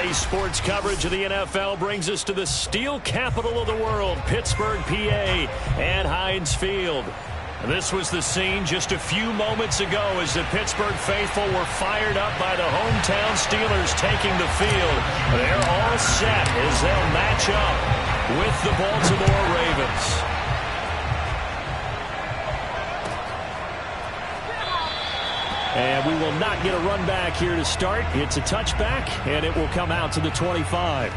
Today's sports coverage of the NFL brings us to the steel capital of the world, Pittsburgh, PA, and Heinz Field. This was the scene just a few moments ago as the Pittsburgh faithful were fired up by the hometown Steelers taking the field. They're all set as they'll match up with the Baltimore Ravens. And we will not get a run back here to start. It's a touchback, and it will come out to the 25.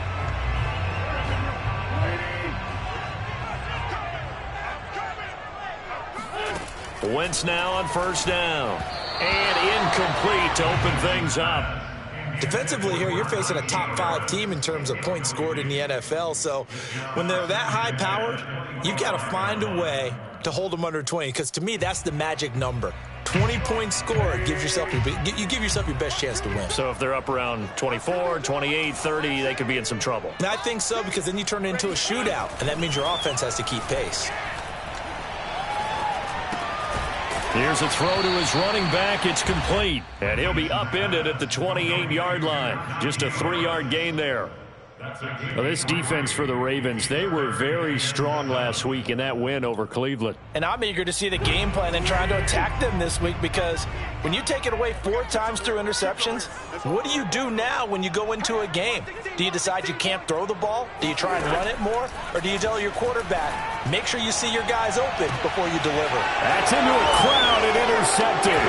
Wentz now on first down. And incomplete to open things up. Defensively here, you're facing a top 5 team in terms of points scored in the NFL. So when they're that high-powered, you've got to find a way to hold them under 20, because to me, that's the magic number. 20 points scored gives yourself you give yourself your best chance to win. So if they're up around 24, 28, 30, they could be in some trouble. I think so, because then you turn it into a shootout, and that means your offense has to keep pace. Here's a throw to his running back. It's complete. And he'll be upended at the 28-yard line. Just a 3-yard gain there. Well, this defense for the Ravens, they were very strong last week in that win over Cleveland. And I'm eager to see the game plan and trying to attack them this week, because when you take it away 4 times through interceptions, what do you do now when you go into a game? Do you decide you can't throw the ball? Do you try and run it more? Or do you tell your quarterback, make sure you see your guys open before you deliver? That's into a crowd and intercepted.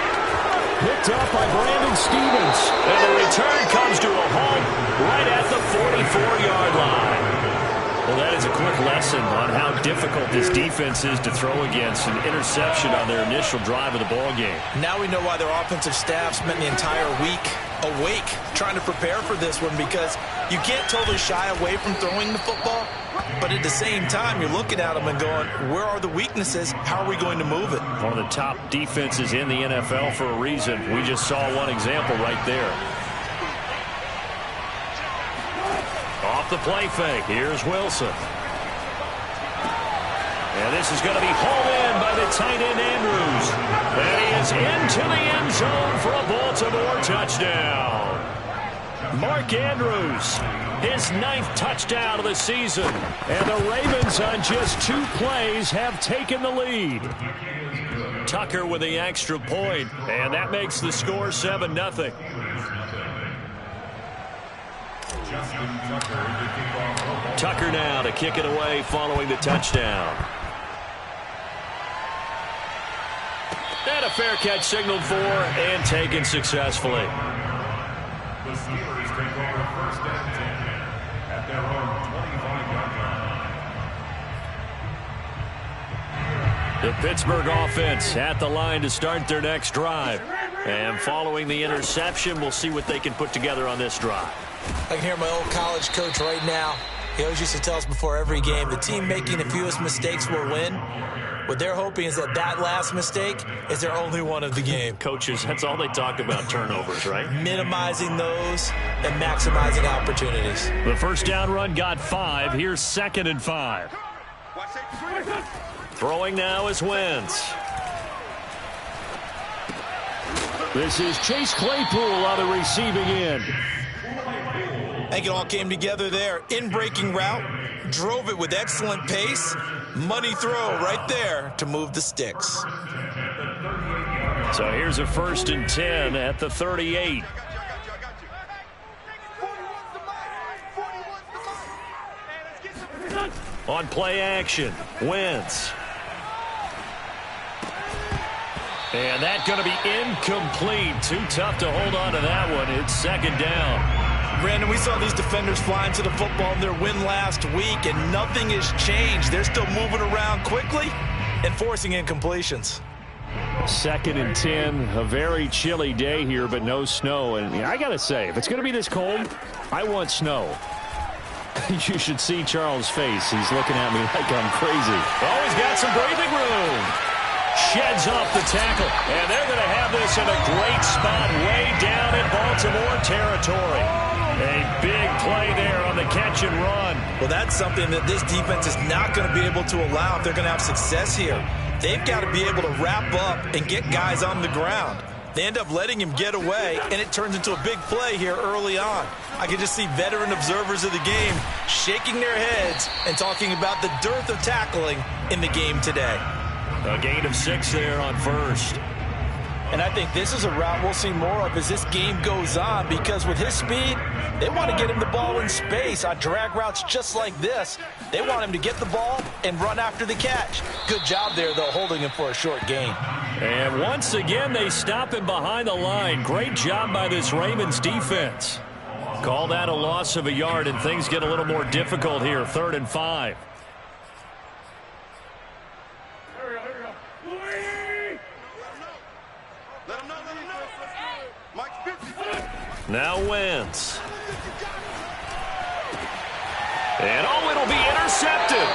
Picked up by Brandon Stevens. And the return comes to a halt right at the 44-yard line. Well, that is a quick lesson on how difficult this defense is to throw against an interception on their initial drive of the ballgame. Now we know why their offensive staff spent the entire week awake trying to prepare for this one, because you can't totally shy away from throwing the football, but at the same time, you're looking at them and going, where are the weaknesses? How are we going to move it? One of the top defenses in the NFL for a reason. We just saw one example right there. Off the play fake, here's Wilson. And this is going to be hauled in by the tight end Andrews. And he is into the end zone for a Baltimore touchdown. Mark Andrews, his 9th touchdown of the season. And the Ravens on just 2 plays have taken the lead. Tucker with the extra point, and that makes the score 7-0. Tucker now to kick it away following the touchdown. And a fair catch signaled for and taken successfully. The Steelers take over first and 10 at their own 25-yard line. The Pittsburgh offense at the line to start their next drive. And following the interception, we'll see what they can put together on this drive. I can hear my old college coach right now. He always used to tell us before every game, the team making the fewest mistakes will win. What they're hoping is that last mistake is their only one of the game. Coaches, that's all they talk about, turnovers, right? Minimizing those and maximizing opportunities. The first down run got 5. Here's 2nd and 5. Throwing now is Wentz. This is Chase Claypool on the receiving end. I think it all came together there. In-breaking route, drove it with excellent pace. Money throw right there to move the sticks. So here's a 1st and 10 at the 38. On play action, Wentz. And that's going to be incomplete. Too tough to hold on to that one. It's 2nd down. Brandon, we saw these defenders flying to the football in their win last week, and nothing has changed. They're still moving around quickly and forcing incompletions. 2nd and 10, a very chilly day here, but no snow. And I got to say, if it's going to be this cold, I want snow. You should see Charles' face. He's looking at me like I'm crazy. Oh, he's got some breathing room. Sheds off the tackle, and they're going to have this in a great spot way down in Baltimore territory. A big play there on the catch and run. Well, that's something that this defense is not going to be able to allow if they're going to have success here. They've got to be able to wrap up and get guys on the ground. They end up letting him get away, and it turns into a big play here early on. I can just see veteran observers of the game shaking their heads and talking about the dearth of tackling in the game today. A gain of 6 there on first. And I think this is a route we'll see more of as this game goes on, because with his speed, they want to get him the ball in space on drag routes just like this. They want him to get the ball and run after the catch. Good job there, though, holding him for a short gain. And once again, they stop him behind the line. Great job by this Ravens defense. Call that a loss of a yard, and things get a little more difficult here. 3rd and 5. Now Wentz. And it'll be intercepted.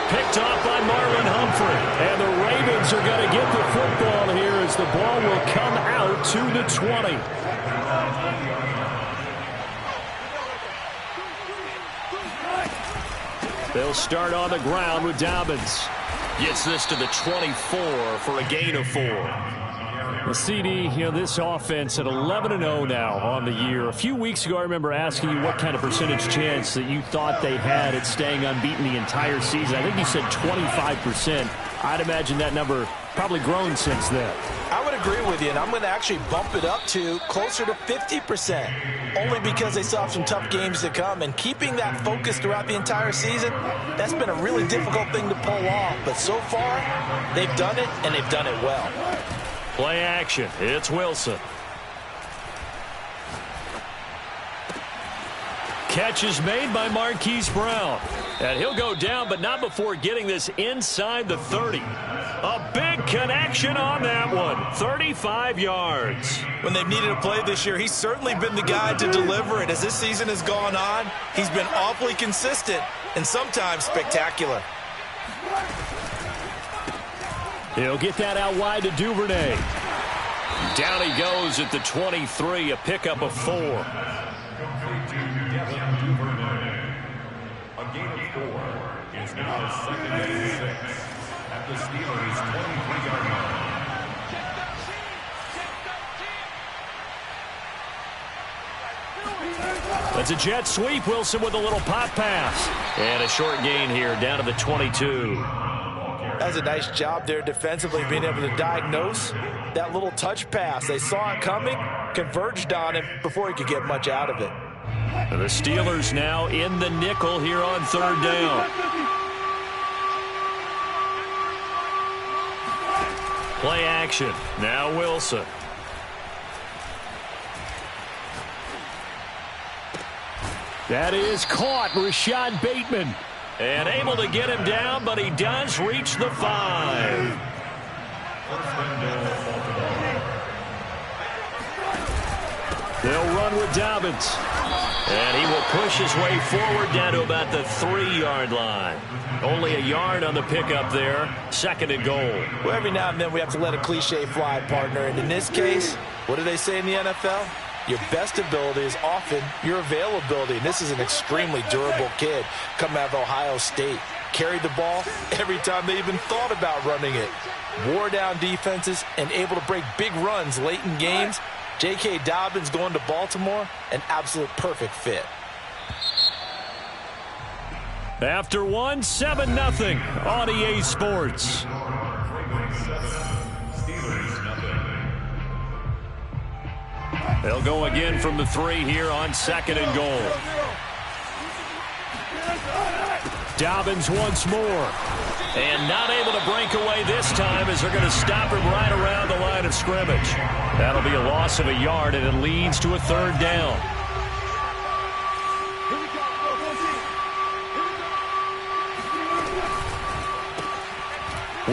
Picked off by Marlon Humphrey. And the Ravens are going to get the football here as the ball will come out to the 20. They'll start on the ground with Dobbins. Gets this to the 24 for a gain of 4. The CD, this offense at 11-0 now on the year. A few weeks ago, I remember asking you what kind of percentage chance that you thought they had at staying unbeaten the entire season. I think you said 25%. I'd imagine that number probably grown since then. I would agree with you, and I'm going to actually bump it up to closer to 50%, only because they still have some tough games to come. And keeping that focus throughout the entire season, that's been a really difficult thing to pull off. But so far, they've done it, and they've done it well. Play action. It's Wilson. Catch is made by Marquise Brown. And he'll go down, but not before getting this inside the 30. A big connection on that one. 35 yards. When they've needed a play this year, he's certainly been the guy to deliver it. As this season has gone on, he's been awfully consistent and sometimes spectacular. He'll get that out wide to Duvernay. Down he goes at the 23, a pickup of 4. A gain of 4 is now 2nd and 6 at the Steelers' 23-yard line. That's a jet sweep. Wilson with a little pop pass. And a short gain here down to the 22. That's a nice job there defensively, being able to diagnose that little touch pass. They saw it coming, converged on him before he could get much out of it. And the Steelers now in the nickel here on 3rd down. Play action. Now Wilson. That is caught. Rashad Bateman. And able to get him down, but he does reach the 5. They'll run with Dobbins. And he will push his way forward down to about the 3-yard line. Only a yard on the pickup there. 2nd and goal. Well, every now and then we have to let a cliche fly, partner. And in this case, what do they say in the NFL? Your best ability is often your availability. And this is an extremely durable kid coming out of Ohio State. Carried the ball every time they even thought about running it. Wore down defenses and able to break big runs late in games. J.K. Dobbins going to Baltimore, an absolute perfect fit. After 7-0 on EA Sports. They'll go again from the 3 here on 2nd and goal. Dobbins once more. And not able to break away this time as they're going to stop him right around the line of scrimmage. That'll be a loss of a yard, and it leads to a 3rd down.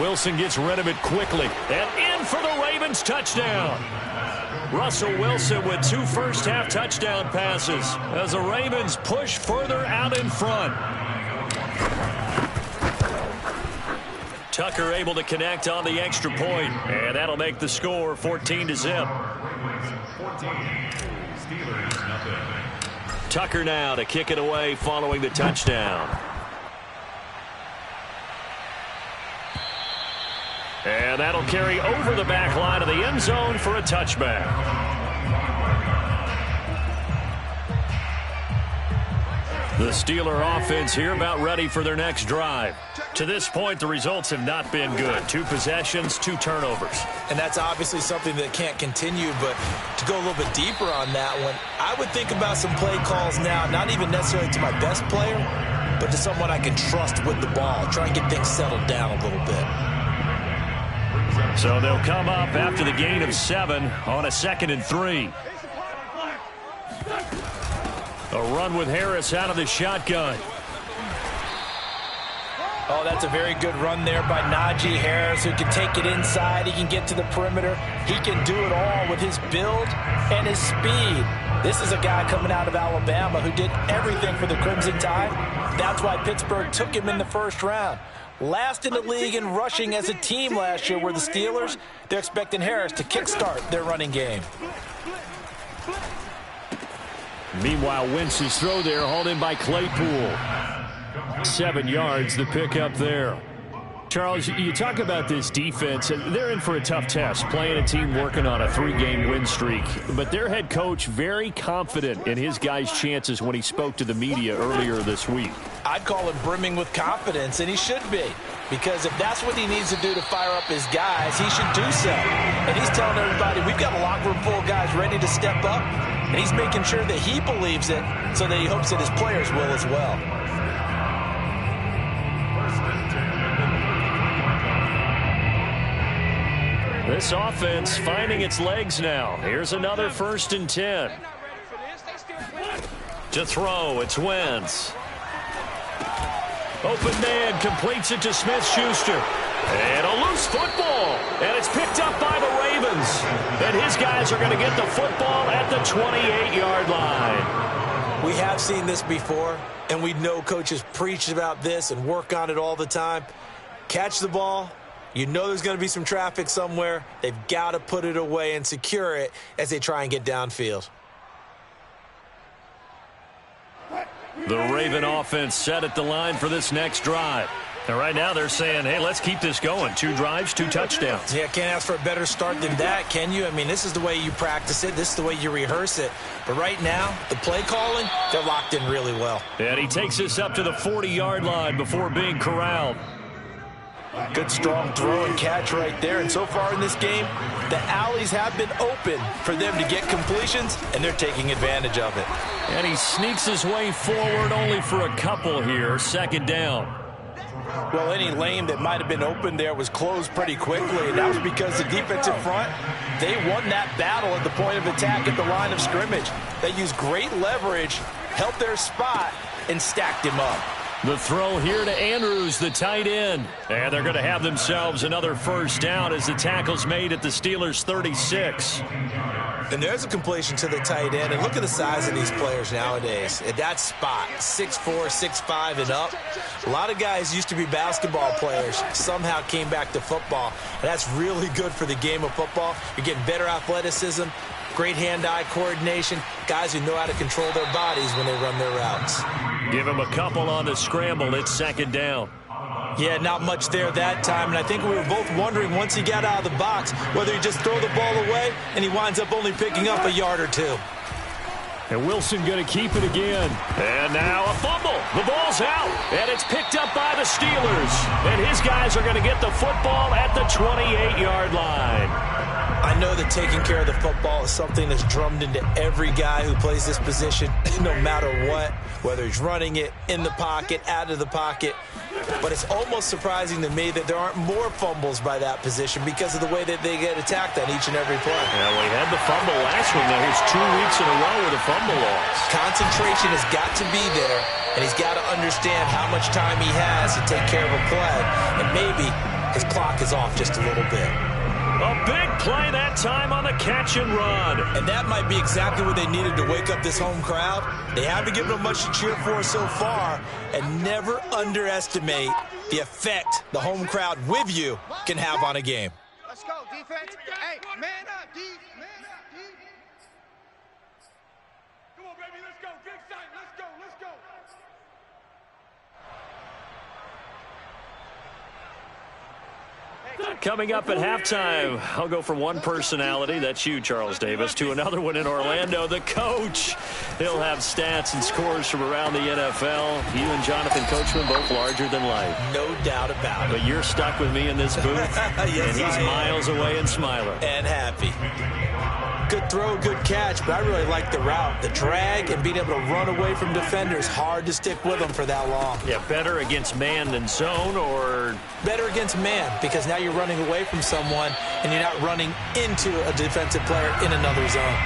Wilson gets rid of it quickly. And in for the Ravens touchdown. Russell Wilson with 2 first-half touchdown passes as the Ravens push further out in front. Tucker able to connect on the extra point, and that'll make the score 14-0. Tucker now to kick it away following the touchdown. And And that'll carry over the back line of the end zone for a touchback. The Steeler offense here about ready for their next drive. To this point, the results have not been good. 2 possessions, 2 turnovers. And that's obviously something that can't continue, but to go a little bit deeper on that one, I would think about some play calls now, not even necessarily to my best player, but to someone I can trust with the ball. Try and get things settled down a little bit. So they'll come up after the gain of 7 on a 2nd and 3. A run with Harris out of the shotgun. Oh, that's a very good run there by Najee Harris, who can take it inside. He can get to the perimeter. He can do it all with his build and his speed. This is a guy coming out of Alabama who did everything for the Crimson Tide. That's why Pittsburgh took him in the first round. Last in the league in rushing as a team last year were the Steelers. They're expecting Harris to kickstart their running game. Meanwhile, Wentz's throw there hauled in by Claypool. 7 yards, the pickup there. Charles, you talk about this defense, and they're in for a tough test, playing a team working on a 3-game win streak. But their head coach very confident in his guys' chances when he spoke to the media earlier this week. I'd call him brimming with confidence, and he should be. Because if that's what he needs to do to fire up his guys, he should do so. And he's telling everybody, we've got a locker room full of guys ready to step up. And he's making sure that he believes it so that he hopes that his players will as well. This offense finding its legs now. Here's another 1st and 10. To throw, it's Wentz. Open man completes it to Smith-Schuster. And a loose football. And it's picked up by the Ravens. And his guys are going to get the football at the 28-yard line. We have seen this before, and we know coaches preach about this and work on it all the time. Catch the ball. You know there's going to be some traffic somewhere. They've got to put it away and secure it as they try and get downfield. The Raven offense set at the line for this next drive. And right now they're saying, hey, let's keep this going. 2 drives, 2 touchdowns. Yeah, can't ask for a better start than that, can you? I mean, this is the way you practice it. This is the way you rehearse it. But right now, the play calling, they're locked in really well. And he takes us up to the 40-yard line before being corralled. Good strong throw and catch right there. And so far in this game, the alleys have been open for them to get completions, and they're taking advantage of it. And he sneaks his way forward only for a couple here. 2nd down. Well, any lane that might have been open there was closed pretty quickly, and that was because the defensive front, they won that battle at the point of attack at the line of scrimmage. They used great leverage, held their spot, and stacked him up. The throw here to Andrews, the tight end. And they're going to have themselves another 1st down as the tackle's made at the Steelers' 36. And there's a completion to the tight end. And look at the size of these players nowadays. At that spot, 6'4", 6'5", and up. A lot of guys used to be basketball players, somehow came back to football. And that's really good for the game of football. You're getting better athleticism, great hand-eye coordination, guys who know how to control their bodies when they run their routes. Give him a couple on the scramble. It's 2nd down. Yeah, not much there that time, and I think we were both wondering once he got out of the box whether he just throw the ball away, and he winds up only picking up a yard or 2. And Wilson going to keep it again. And now a fumble. The ball's out, and it's picked up by the Steelers. And his guys are going to get the football at the 28-yard line. I know that taking care of the football is something that's drummed into every guy who plays this position, no matter what, whether he's running it, in the pocket, out of the pocket. But it's almost surprising to me that there aren't more fumbles by that position because of the way that they get attacked on each and every play. Yeah, we had the fumble last week. Now here's 2 weeks in a row with a fumble loss. Concentration has got to be there, and he's got to understand how much time he has to take care of a play. And maybe his clock is off just a little bit. A big play that time on the catch and run. And that might be exactly what they needed to wake up this home crowd. They haven't given them much to cheer for so far. And never underestimate the effect the home crowd with you can have on a game. Let's go, defense. Hey, man up, D. Man up, D. Come on, baby, let's go. Big side, let's go, let's go. Hey, Coming up at halftime, I'll go from one personality, that's you, Charles Davis, to another one in Orlando, the coach. He'll have stats and scores from around the NFL. You and Jonathan Coachman, both larger than life. No doubt about it. But you're stuck with me in this booth, yes, and he's miles away and smiling. And happy. Good throw, good catch, but I really like the route. The drag and being able to run away from defenders. Hard to stick with them for that long. Yeah, better against man than zone, or? Better against man, because now you're running away from someone and you're not running into a defensive player in another zone.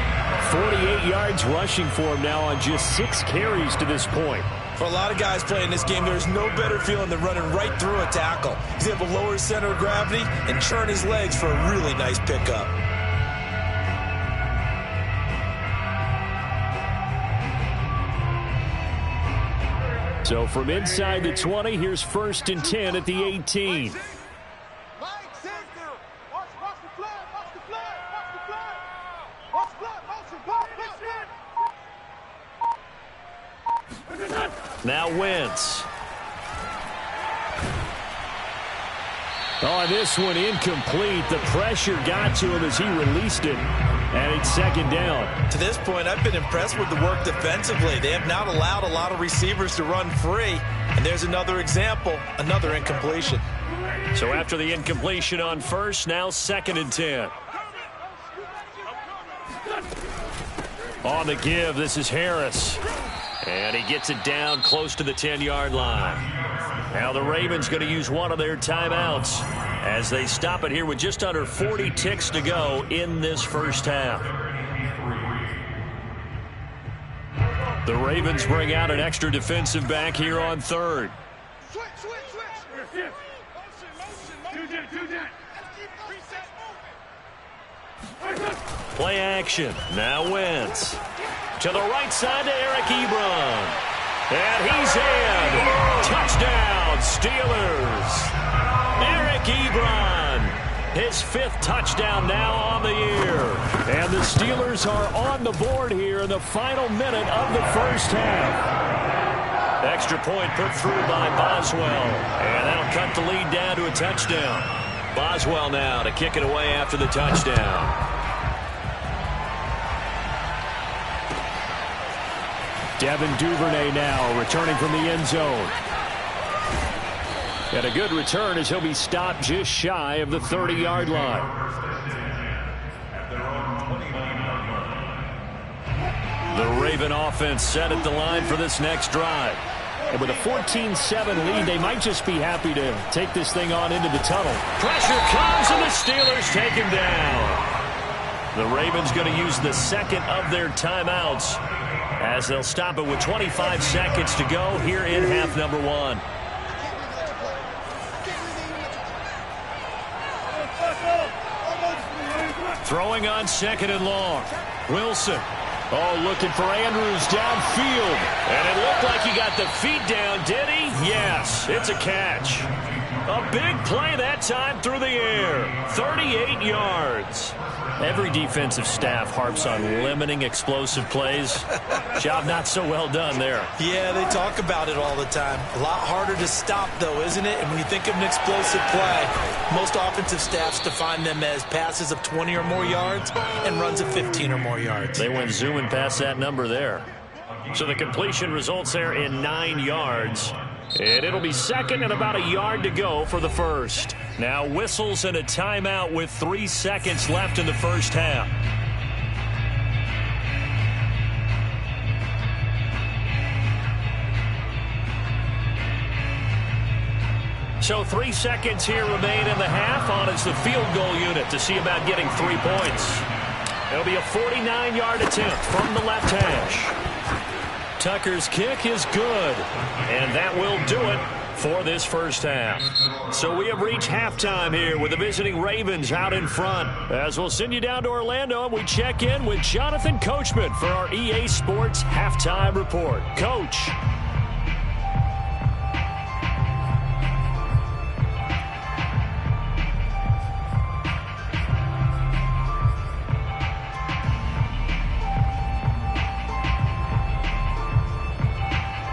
48 yards rushing for him now on just 6 carries to this point. For a lot of guys playing this game, there's no better feeling than running right through a tackle. He's able to lower his center of gravity and churn his legs for a really nice pickup. So from inside the 20, here's 1st and 10 at the 18. Now Wentz. Oh, this one incomplete. The pressure got to him as he released it. And it's 2nd down. To this point, I've been impressed with the work defensively. They have not allowed a lot of receivers to run free. And there's another example, another incompletion. So after the incompletion on 1st, now 2nd and 10. On the give, this is Harris. And he gets it down close to the 10-yard line. Now the Ravens going to use one of their timeouts as they stop it here with just under 40 ticks to go in this first half. The Ravens bring out an extra defensive back here on 3rd. Play action. Now Wentz. To the right side to Eric Ebron. And he's in. Touchdown, Steelers. Eric Ebron, his 5th touchdown now on the year. And the Steelers are on the board here in the final minute of the first half. Extra point put through by Boswell. And that'll cut the lead down to a touchdown. Boswell now to kick it away after the touchdown. Devin Duvernay now returning from the end zone. And a good return as he'll be stopped just shy of the 30-yard line. The Raven offense set at the line for this next drive. And with a 14-7 lead, they might just be happy to take this thing on into the tunnel. Pressure comes, and the Steelers take him down. The Ravens going to use the 2nd of their timeouts as they'll stop it with 25 seconds to go here in half number 1. Throwing on 2nd and long. Wilson. Oh, looking for Andrews downfield. And it looked like he got the feet down, did he? Yes, it's a catch. A big play that time through the air. 38 yards. Every defensive staff harps on limiting explosive plays. Job not so well done there. Yeah, they talk about it all the time. A lot harder to stop, though, isn't it? And when you think of an explosive play, most offensive staffs define them as passes of 20 or more yards and runs of 15 or more yards. They went zooming past that number there. So the completion results there in 9 yards. And it'll be 2nd and about a yard to go for the first. Now whistles and a timeout with 3 seconds left in the first half. So 3 seconds here remain in the half on as the field goal unit to see about getting 3 points. It'll be a 49-yard attempt from the left hash. Tucker's kick is good, and that will do it for this first half. So we have reached halftime here with the visiting Ravens out in front. As we'll send you down to Orlando, and we check in with Jonathan Coachman for our EA Sports Halftime Report. Coach.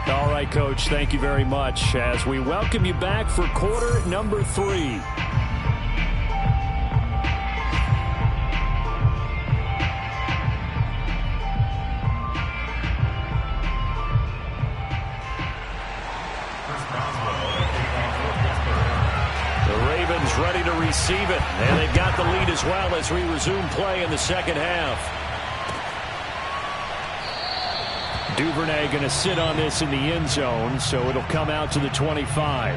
All right, Coach, thank you very much as we welcome you back for quarter number 3. receive it. And they've got the lead as well as we resume play in the second half. Duvernay going to sit on this in the end zone, so it'll come out to the 25.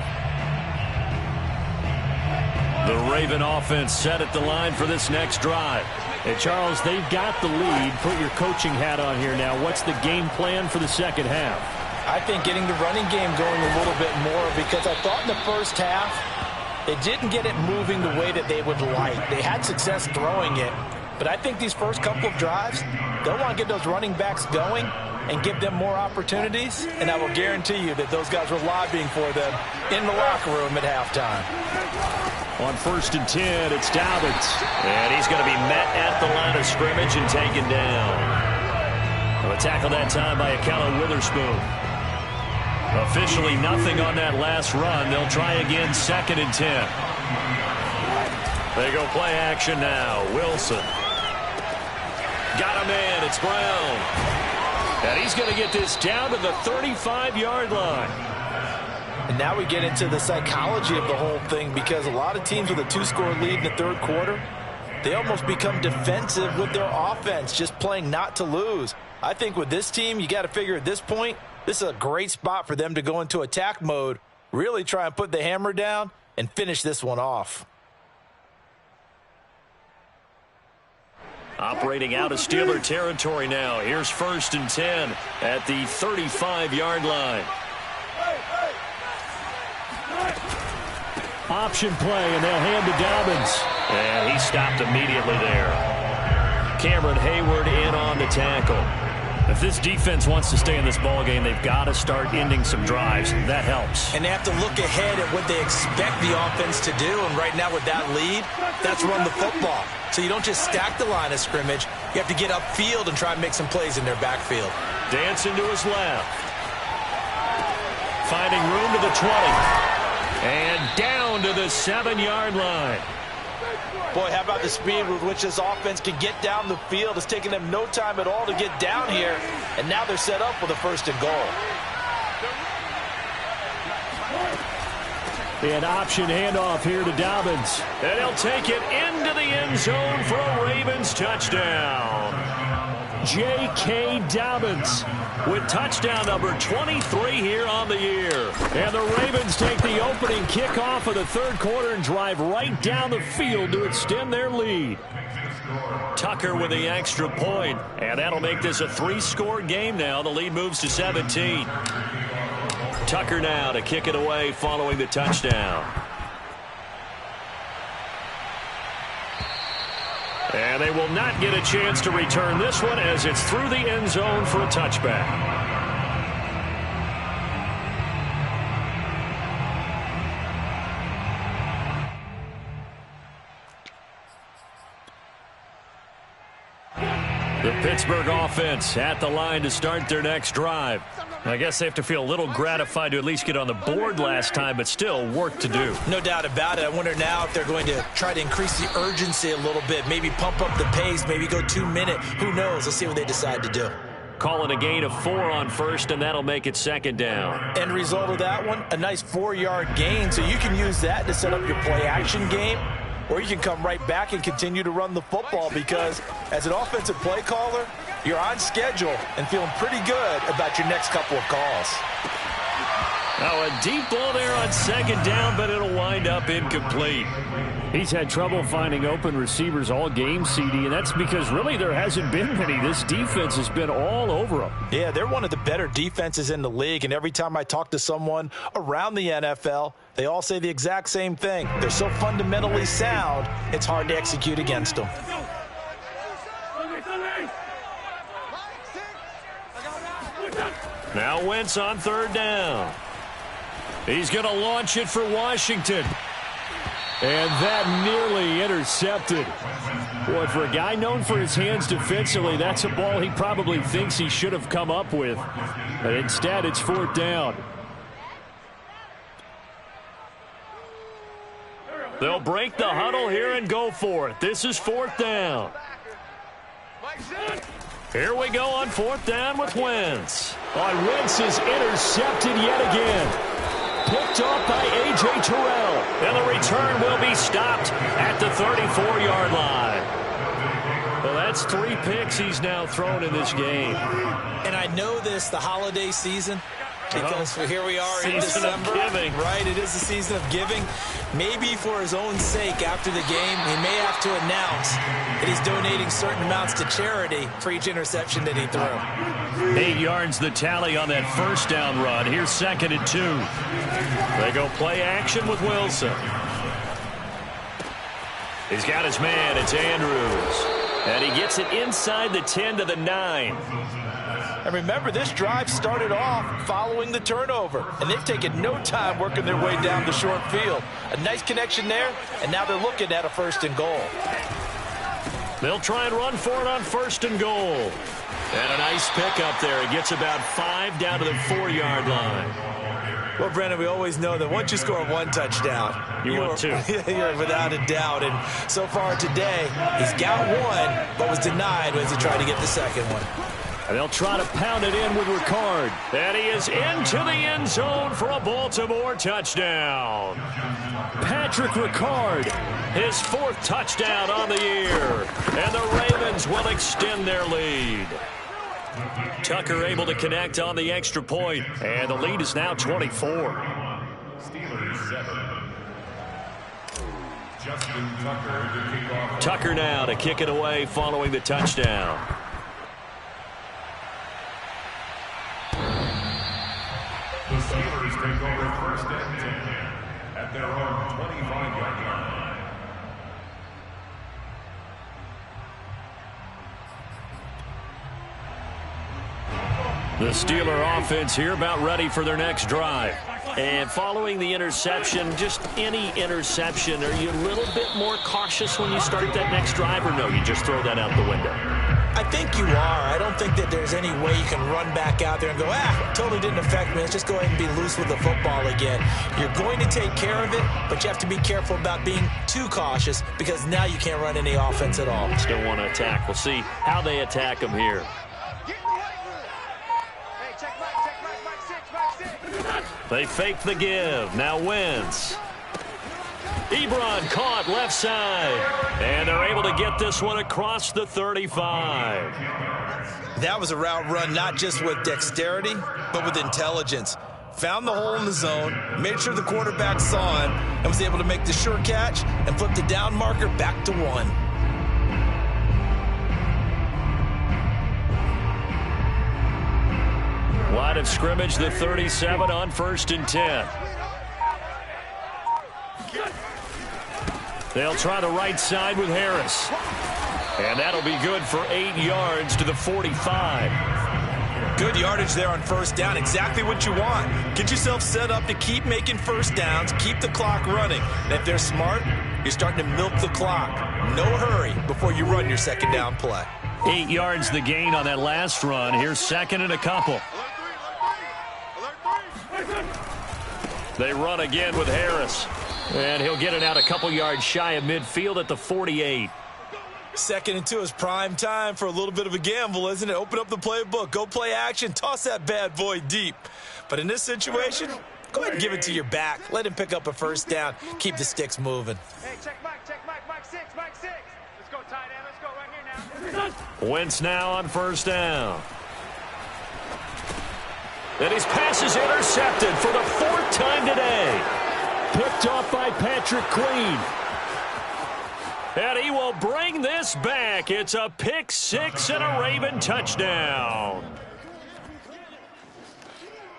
The Raven offense set at the line for this next drive. And Charles, they've got the lead. Put your coaching hat on here now. What's the game plan for the second half? I think getting the running game going a little bit more, because I thought in the first half they didn't get it moving the way that they would like. They had success throwing it, but I think these first couple of drives, they'll want to get those running backs going and give them more opportunities, and I will guarantee you that those guys were lobbying for them in the locker room at halftime. On 1st and 10, it's Dobbins. And he's going to be met at the line of scrimmage and taken down. A tackle that time by Akello Witherspoon. Officially nothing on that last run. They'll try again 2nd and 10. They go play action now. Wilson. Got a man. It's Brown. And he's going to get this down to the 35-yard line. And now we get into the psychology of the whole thing, because a lot of teams with a 2-score lead in the third quarter, they almost become defensive with their offense, just playing not to lose. I think with this team, you got to figure at this point, this is a great spot for them to go into attack mode, really try and put the hammer down and finish this one off. Operating out of Steeler territory now. Here's 1st and 10 at the 35-yard line. Option play, and they'll hand to Dobbins. And he stopped immediately there. Cameron Hayward in on the tackle. If this defense wants to stay in this ballgame, they've got to start ending some drives. That helps. And they have to look ahead at what they expect the offense to do. And right now with that lead, that's run the football. So you don't just stack the line of scrimmage. You have to get upfield and try and make some plays in their backfield. Dancing to his left. Finding room to the 20. And down to the 7-yard line. Boy, how about the speed with which this offense can get down the field? It's taken them no time at all to get down here, and now they're set up with a 1st and goal. An option handoff here to Dobbins. And he'll take it into the end zone for a Ravens touchdown. J.K. Dobbins with touchdown number 23 here on the year. And the Ravens take the opening kickoff of the third quarter and drive right down the field to extend their lead. Tucker with the extra point, and that'll make this a 3-score game now. The lead moves to 17. Tucker now to kick it away following the touchdown. And they will not get a chance to return this one as it's through the end zone for a touchback. The Pittsburgh offense at the line to start their next drive. I guess they have to feel a little gratified to at least get on the board last time, but still work to do. No doubt about it. I wonder now if they're going to try to increase the urgency a little bit, maybe pump up the pace, maybe go 2-minute. Who knows? Let's see what they decide to do. Calling a gain of 4 on 1st, and that'll make it 2nd down. End result of that one, a nice 4-yard gain, so you can use that to set up your play-action game, or you can come right back and continue to run the football, because as an offensive play caller, you're on schedule and feeling pretty good about your next couple of calls. Now a deep ball there on 2nd down, but it'll wind up incomplete. He's had trouble finding open receivers all game, CD, and that's because really there hasn't been many. This defense has been all over them. Yeah, they're one of the better defenses in the league, and every time I talk to someone around the NFL, they all say the exact same thing. They're so fundamentally sound, it's hard to execute against them. Now Wentz on 3rd down. He's going to launch it for Washington. And that nearly intercepted. Boy, for a guy known for his hands defensively, that's a ball he probably thinks he should have come up with. But instead, it's 4th down. They'll break the huddle here and go for it. This is 4th down. Here we go on 4th down with Wentz. Wentz is intercepted yet again. Picked off by A.J. Terrell. And the return will be stopped at the 34-yard line. Well, that's 3 picks he's now thrown in this game. And I know this, the holiday season, because here we are in Season December. of giving. Right, it is the season of giving. Maybe for his own sake after the game, he may have to announce that he's donating certain amounts to charity for each interception that he threw. 8 yards the tally on that first down run. Here's 2nd and 2. They go play action with Wilson. He's got his man. It's Andrews. And he gets it inside the 10 to the 9. And remember, this drive started off following the turnover, and they've taken no time working their way down the short field. A nice connection there, and now they're looking at a 1st and goal. They'll try and run for it on 1st and goal. And a nice pickup there. He gets about 5 down to the 4-yard line. Well, Brennan, we always know that once you score 1 touchdown, you want 2. You're without a doubt. And so far today, he's got 1, but was denied as he tried to get the 2nd one. And they'll try to pound it in with Ricard. And he is into the end zone for a Baltimore touchdown. Patrick Ricard. His 4th touchdown on the year. And the Ravens will extend their lead. Tucker able to connect on the extra point. And the lead is now 24. Steelers 7. Justin Tucker to kick off. Tucker now to kick it away following the touchdown. The Steelers take over 1st and 10 at their own 25-yard line. The Steeler offense here about ready for their next drive. And following the interception, just any interception, are you a little bit more cautious when you start that next drive, or no, you just throw that out the window? I think you are. I don't think that there's any way you can run back out there and go, totally didn't affect me. Let's just go ahead and be loose with the football again. You're going to take care of it, but you have to be careful about being too cautious because now you can't run any offense at all. Still want to attack. We'll see how they attack them here. They fake the give. Now Wentz. Ebron caught left side. And they're able to get this one across the 35. That was a route run not just with dexterity, but with intelligence. Found the hole in the zone, made sure the quarterback saw him, and was able to make the sure catch and flip the down marker back to 1. Line of scrimmage, the 37 on 1st and 10. They'll try the right side with Harris. And that'll be good for 8 yards to the 45. Good yardage there on 1st down. Exactly what you want. Get yourself set up to keep making 1st downs, keep the clock running. And if they're smart, you're starting to milk the clock. No hurry before you run your 2nd down play. 8 yards the gain on that last run. Here's 2nd and a couple. They run again with Harris. And he'll get it out a couple yards shy of midfield at the 48. 2nd and 2 is prime time for a little bit of a gamble, isn't it? Open up the playbook, go play action, toss that bad boy deep. But in this situation, go ahead and give it to your back. Let him pick up a 1st down. Keep the sticks moving. Hey, check Mike 6. Let's go, tight end. Let's go right here now. Wentz now on 1st down. And his pass is intercepted for the 4th time today. Picked off by Patrick Queen. And he will bring this back. It's a pick 6 and a Raven touchdown.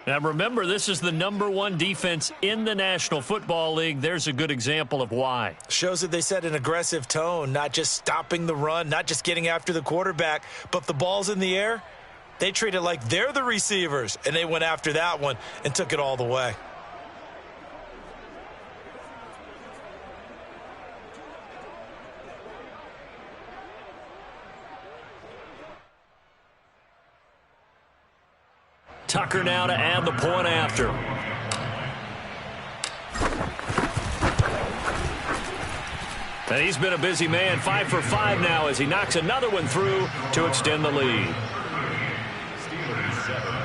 Now remember, this is the #1 defense in the National Football League. There's a good example of why. Shows that they set an aggressive tone, not just stopping the run, not just getting after the quarterback, but if the ball's in the air, they treat it like they're the receivers, and they went after that one and took it all the way. Tucker now to add the point after. And he's been a busy man, 5 for 5 now as he knocks another one through to extend the lead. Steelers 7.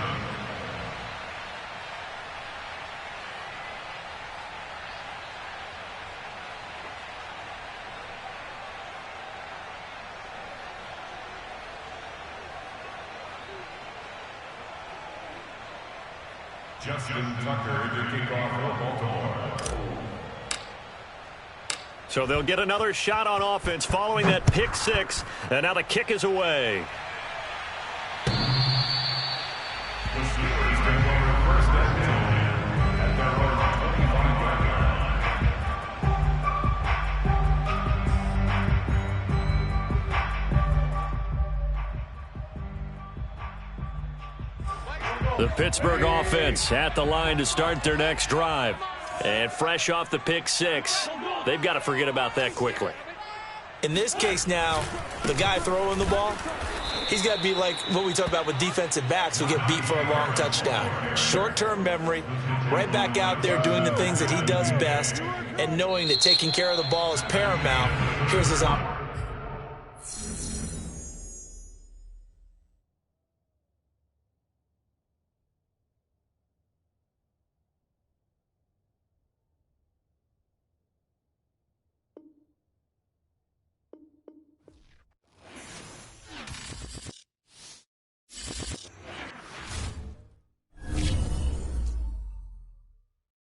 Justin Tucker to kick off for Baltimore. So they'll get another shot on offense following that pick six, and now the kick is away. The Steelers take over first and 10 at their own 25-yard line. The Pittsburgh offense at the line to start their next drive. And fresh off the pick six, they've got to forget about that quickly. In this case now, the guy throwing the ball, he's got to be like what we talk about with defensive backs who get beat for a long touchdown. Short-term memory, right back out there doing the things that he does best, and knowing that taking care of the ball is paramount. Here's his opportunity.